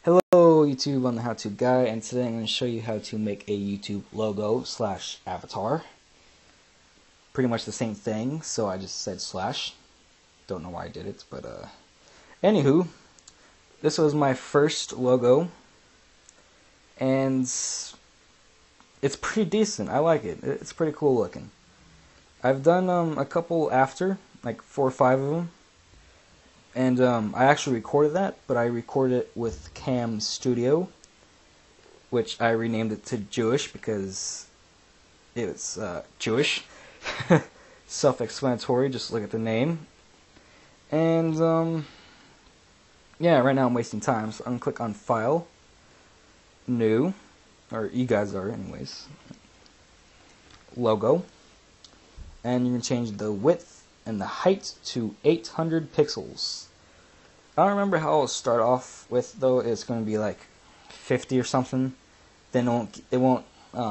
Hello YouTube, I'm the How To Guy, and today I'm going to show you how to make a YouTube logo slash avatar. Pretty much the same thing, so I just said slash. Don't know why I did it, but anywho, this was my first logo, and it's pretty decent. I like it. It's pretty cool looking. I've done a couple after, like 4 or 5 of them. And I actually recorded that, but I recorded it with Cam Studio, which I renamed it to Jewish because it's Jewish. Self-explanatory, just look at the name. And yeah, right now I'm wasting time, so I'm going to click on File, New, or you guys are anyways, Logo, and you can change the width and the height to 800 pixels. I don't remember how I'll start off with, though. It's going to be like 50 or something. Then it won't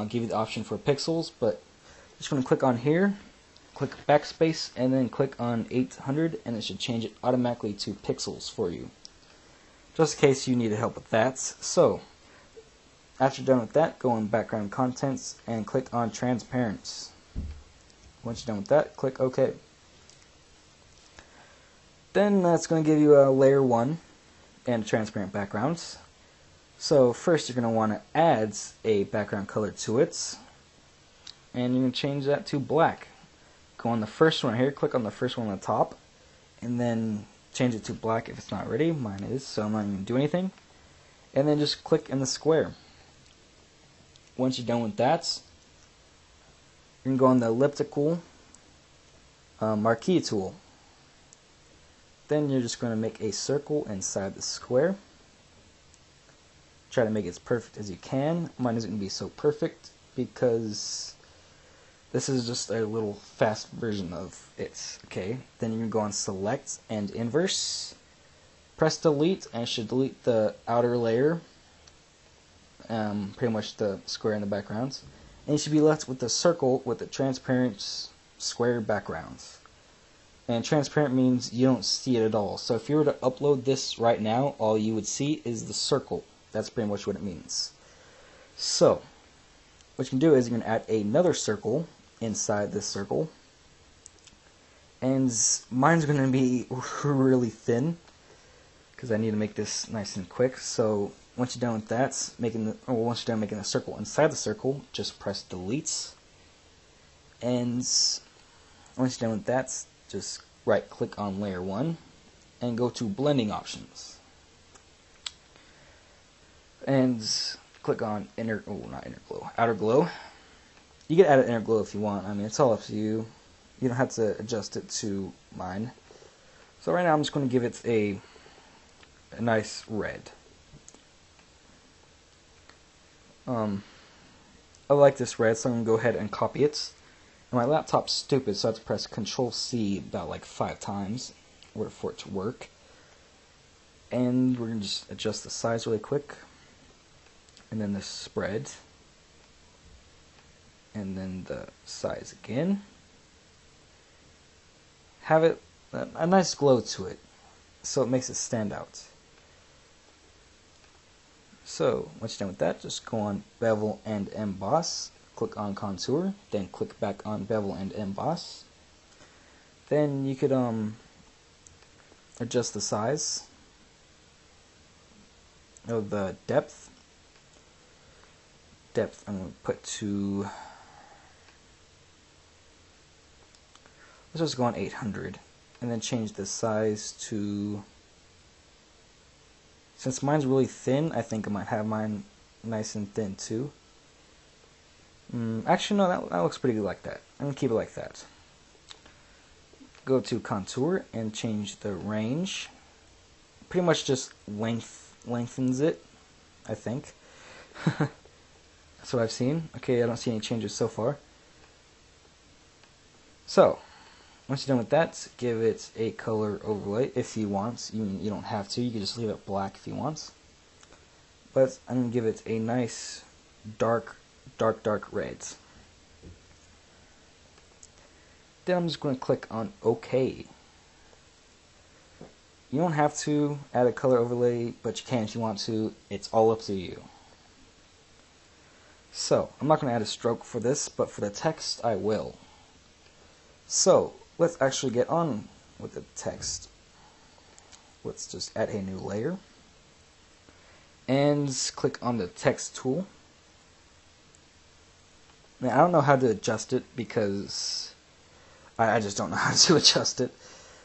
give you the option for pixels, but I'm just going to click on here, click backspace, and then click on 800, and it should change it automatically to pixels for you, just in case you needed help with that. So after you're done with that, go on background contents and click on transparent. Once you're done with that, click OK. Then that's going to give you a layer 1 and a transparent background. So first you're going to want to add a background color to it, and you can change that to black. Go on the first one here, click on the first one on the top, and then change it to black if it's not ready. Mine is, so I'm not even going to do anything. And then just click in the square. Once you're done with that, you can go on the elliptical marquee tool. Then you're just going to make a circle inside the square. Try to make it as perfect as you can. Mine isn't going to be so perfect because this is just a little fast version of it. Okay. Then you can go on Select and Inverse. Press Delete, and it should delete the outer layer. Pretty much the square in the background. And you should be left with the circle with the transparent square background. And transparent means you don't see it at all. So if you were to upload this right now, all you would see is the circle. That's pretty much what it means. So what you can do is you can add another circle inside this circle. And mine's going to be really thin because I need to make this nice and quick. So once you're done with that, once you're done making a circle inside the circle, just press Delete. And once you're done with that, just right click on layer 1 and go to blending options and click on outer glow. You can add an inner glow if you want. I mean, it's all up to you. You don't have to adjust it to mine. So right now I'm just going to give it a nice red. I like this red, so I'm going to go ahead and copy it. My laptop's stupid, so I have to press Control-C about like 5 times in order for it to work. And we're going to just adjust the size really quick. And then the spread. And then the size again. Have it a nice glow to it, so it makes it stand out. So once you're done with that, just go on Bevel and Emboss. Click on Contour, then click back on Bevel and Emboss. Then you could adjust the size of the depth. Depth I'm going to put to, let's just go on 800, and then change the size to, since mine's really thin, I think I might have mine nice and thin too. Actually, no, that looks pretty good like that. I'm going to keep it like that. Go to Contour and change the range. Pretty much just lengthens it, I think. That's what I've seen. Okay, I don't see any changes so far. So, once you're done with that, give it a color overlay if you want. You don't have to. You can just leave it black if you want. But I'm going to give it a nice dark reds. Then I'm just going to click on OK. you don't have to add a color overlay, but you can if you want to. It's all up to you. So, I'm not going to add a stroke for this, but for the text, I will. So, let's actually get on with the text. Let's just add a new layer. And click on the text tool. Now, I don't know how to adjust it because I just don't know how to adjust it.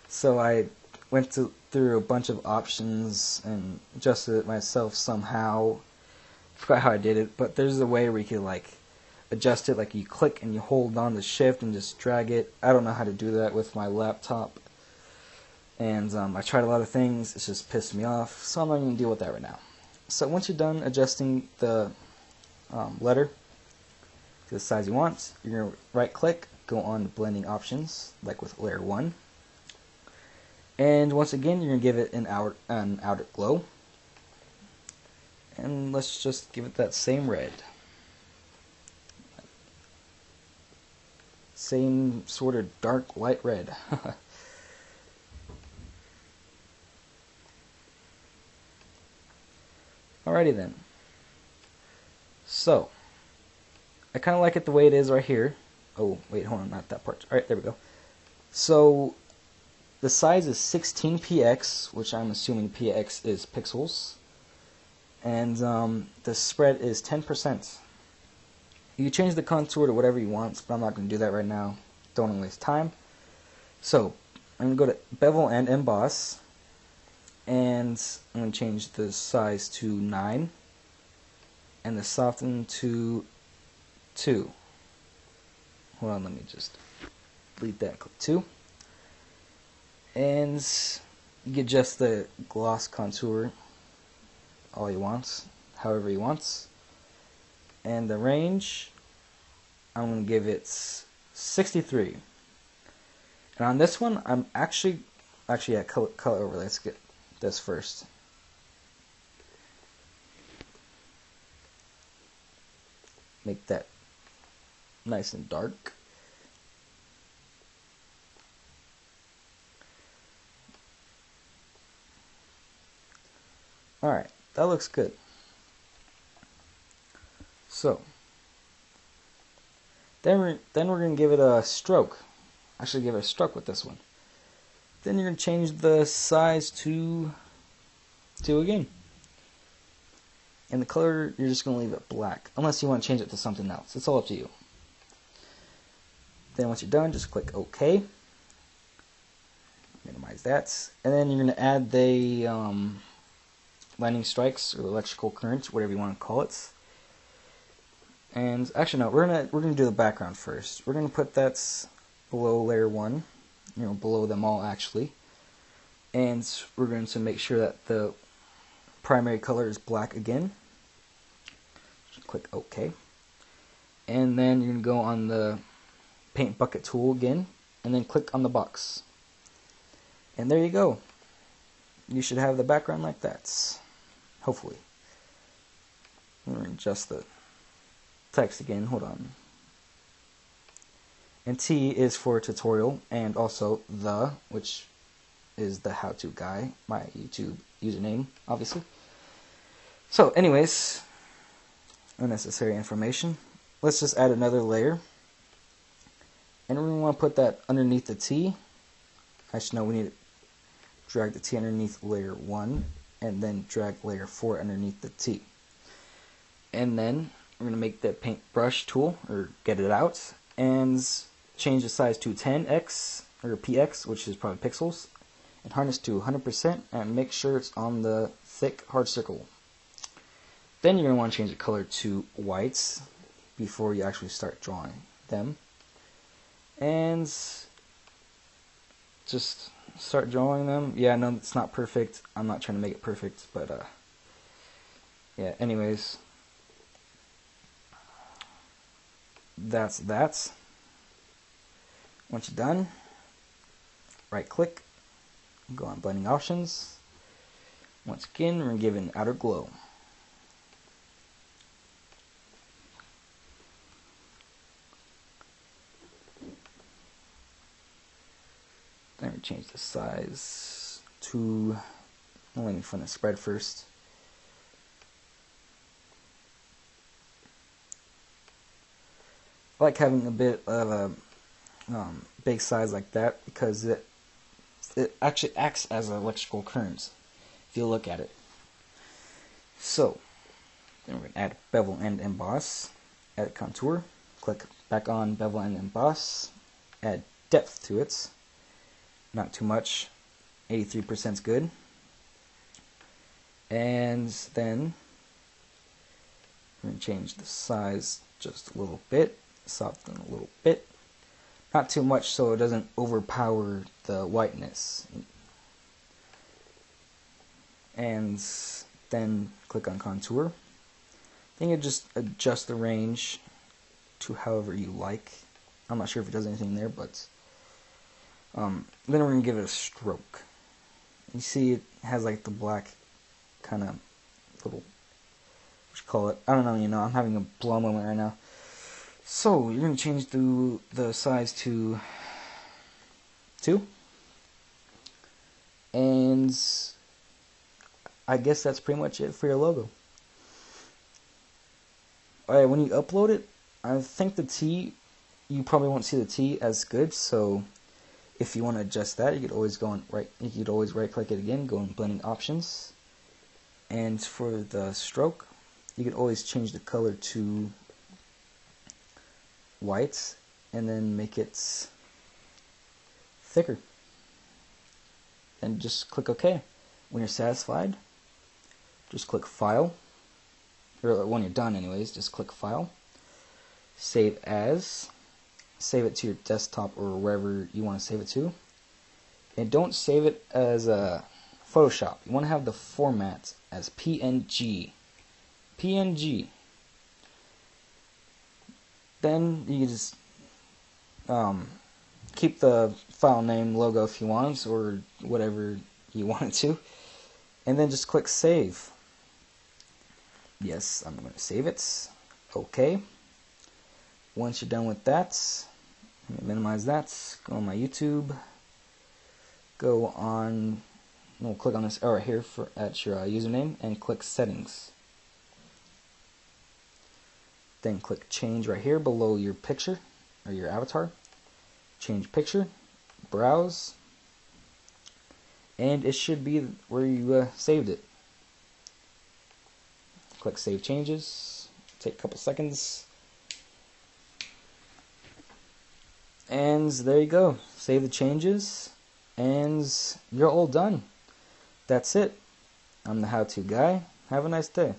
So I went through a bunch of options and adjusted it myself somehow. Forgot how I did it, but there's a way where you can like adjust it, like you click and you hold on the shift and just drag it. I don't know how to do that with my laptop, and I tried a lot of things. It's just pissed me off, so I'm not going to deal with that right now. So once you're done adjusting the letter to the size you want, you're going to right click, go on to blending options, like with layer 1. And once again, you're going to give it an outer glow. And let's just give it that same red. Same sort of dark light red. Alrighty then. So, I kind of like it the way it is right here. Oh, wait, hold on, not that part. Alright, there we go. So, the size is 16px, which I'm assuming px is pixels. And the spread is 10%. You can change the contour to whatever you want, but I'm not going to do that right now. Don't want to waste time. So, I'm going to go to Bevel and Emboss. And I'm going to change the size to 9. And the soften to 2. Hold on, let me just delete that. Click 2. And you can adjust the gloss contour all you want, however you want. And the range, I'm going to give it 63. And on this one, I'm actually yeah, color overlay. Let's get this first. Make that nice and dark. Alright, that looks good. So, then we're going to give it a stroke. Actually, give it a stroke with this one. Then you're going to change the size to 2 again. And the color, you're just going to leave it black. Unless you want to change it to something else. It's all up to you. Then once you're done, just click OK. Minimize that. And then you're going to add the lightning strikes or electrical current, whatever you want to call it. And actually no, we're gonna do the background first. We're gonna put that below layer 1, below them all actually. And we're going to make sure that the primary color is black again. Just click OK. And then you're gonna go on the paint bucket tool again, and then click on the box. And there you go. You should have the background like that. Hopefully. I'm going to adjust the text again. Hold on. And T is for tutorial, and also the, which is the how-to guy, my YouTube username, obviously. So, anyways, unnecessary information. Let's just add another layer. And we're going to want to put that underneath the T. Actually, no, we need to drag the T underneath layer 1, and then drag layer 4 underneath the T. And then we're going to make the paintbrush tool, or get it out, and change the size to 10x, or px, which is probably pixels, and harness to 100%, and make sure it's on the thick hard circle. Then you're going to want to change the color to white before you actually start drawing them. And just start drawing them. Yeah, no, it's not perfect. I'm not trying to make it perfect, but yeah, anyways. That's that. Once you're done, right click, go on blending options. Once again, we're going to give it an outer glow. Then we change the size to, I'm waiting for the spread first. I like having a bit of a big size like that because it actually acts as electrical currents if you look at it. So then we're going to add bevel and emboss, add contour, click back on bevel and emboss, add depth to it, not too much, 83% is good, and then we're going to change the size just a little bit, soften a little bit, not too much so it doesn't overpower the whiteness, and then click on contour. Then you just adjust the range to however you like. I'm not sure if it does anything there, but then we're going to give it a stroke. You see it has like the black kind of little, what you call it, I don't know, I'm having a blow moment right now. So you're going to change the size to 2, and I guess that's pretty much it for your logo. Alright, when you upload it, I think the T, you probably won't see the T as good, so if you want to adjust that, you could always right click it again, go in blending options, and for the stroke, you could always change the color to white and then make it thicker. And just click OK. When you're satisfied, just click File, or when you're done anyways, just click File, Save As, save it to your desktop or wherever you want to save it to, and don't save it as a Photoshop. You want to have the format as PNG. Then you just keep the file name logo if you want, or whatever you want it to, and then just click Save. Yes, I'm going to save it. OK. Once you're done with that, let me minimize that. Go on my YouTube. Go on, we'll click on this arrow right here at your username and click Settings. Then click Change right here below your picture or your avatar. Change picture, browse, and it should be where you saved it. Click Save Changes. Take a couple seconds. And there you go. Save the changes, and you're all done. That's it. I'm the How To Guy. Have a nice day.